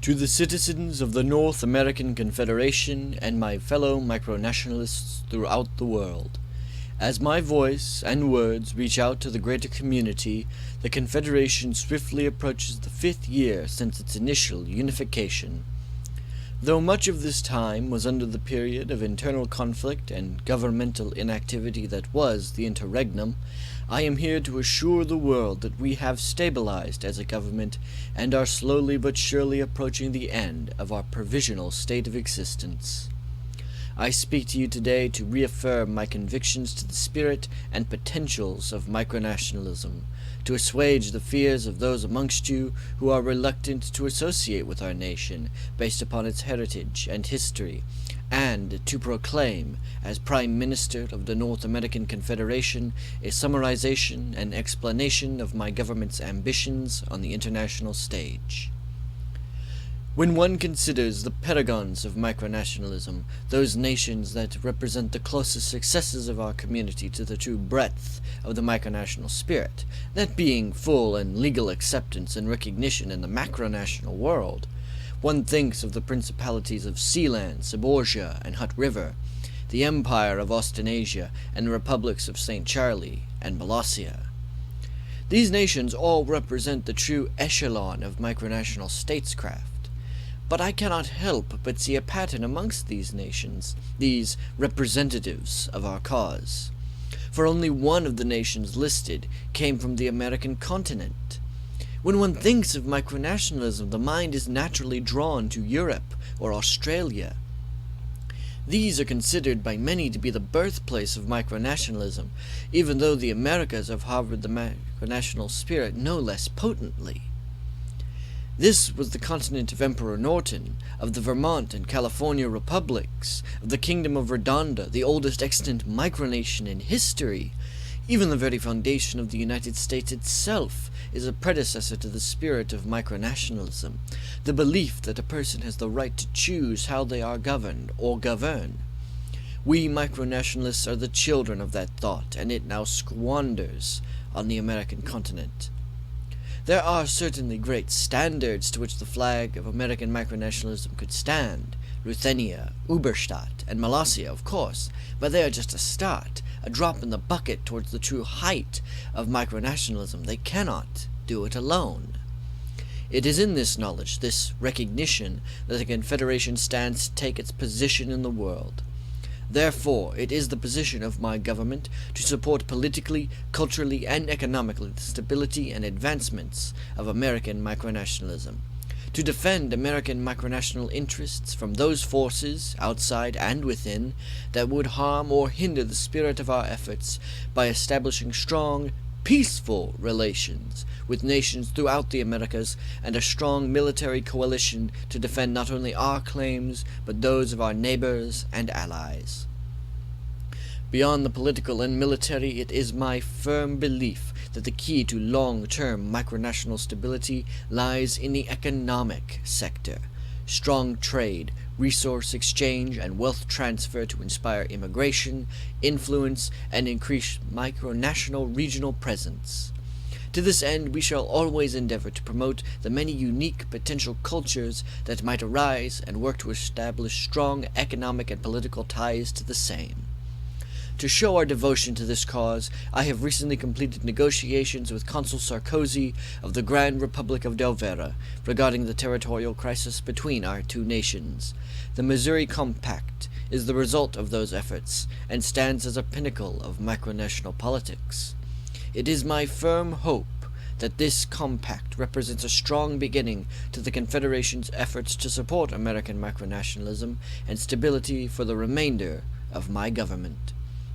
To the citizens of the North American Confederation and my fellow micronationalists throughout the world, as my voice and words reach out to the greater community, the Confederation swiftly approaches the 5th year since its initial unification. Though much of this time was under the period of internal conflict and governmental inactivity that was the interregnum, I am here to assure the world that we have stabilized as a government and are slowly but surely approaching the end of our provisional state of existence. I speak to you today to reaffirm my convictions to the spirit and potentials of micronationalism, to assuage the fears of those amongst you who are reluctant to associate with our nation based upon its heritage and history, and to proclaim, as Prime Minister of the North American Confederation, a summarization and explanation of my government's ambitions on the international stage. When one considers the paragons of micronationalism, those nations that represent the closest successors of our community to the true breadth of the micronational spirit, that being full and legal acceptance and recognition in the macronational world, one thinks of the principalities of Sealand, Saborgia, and Hutt River, the Empire of Australasia, and the republics of St. Charlie and Molossia. These nations all represent the true echelon of micronational statescraft. But I cannot help but see a pattern amongst these nations, these representatives of our cause. For only one of the nations listed came from the American continent. When one thinks of micronationalism, the mind is naturally drawn to Europe or Australia. These are considered by many to be the birthplace of micronationalism, even though the Americas have harbored the micronational spirit no less potently. This was the continent of Emperor Norton, of the Vermont and California republics, of the Kingdom of Redonda, the oldest extant micronation in history. Even the very foundation of the United States itself is a predecessor to the spirit of micronationalism, the belief that a person has the right to choose how they are governed or govern. We micronationalists are the children of that thought, and it now squanders on the American continent. There are certainly great standards to which the flag of American micronationalism could stand. Ruthenia, Uberstadt, and Molossia, of course, but they are just a start, a drop in the bucket towards the true height of micronationalism. They cannot do it alone. It is in this knowledge, this recognition, that the Confederation stands to take its position in the world. Therefore, it is the position of my government to support politically, culturally, and economically the stability and advancements of American micronationalism, to defend American micronational interests from those forces, outside and within, that would harm or hinder the spirit of our efforts by establishing strong, peaceful relations with nations throughout the Americas and a strong military coalition to defend not only our claims, but those of our neighbors and allies. Beyond the political and military, it is my firm belief that the key to long-term micronational stability lies in the economic sector. Strong trade, resource exchange, and wealth transfer to inspire immigration, influence, and increase micronational regional presence. To this end, we shall always endeavor to promote the many unique potential cultures that might arise and work to establish strong economic and political ties to the same. To show our devotion to this cause, I have recently completed negotiations with Consul Sarkozy of the Grand Republic of Delvera regarding the territorial crisis between our two nations. The Missouri Compact is the result of those efforts and stands as a pinnacle of micronational politics. It is my firm hope that this compact represents a strong beginning to the Confederation's efforts to support American micronationalism and stability for the remainder of my government.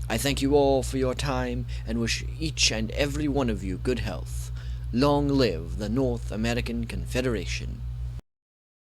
I thank you all for your time and wish each and every one of you good health. Long live the North American Confederation.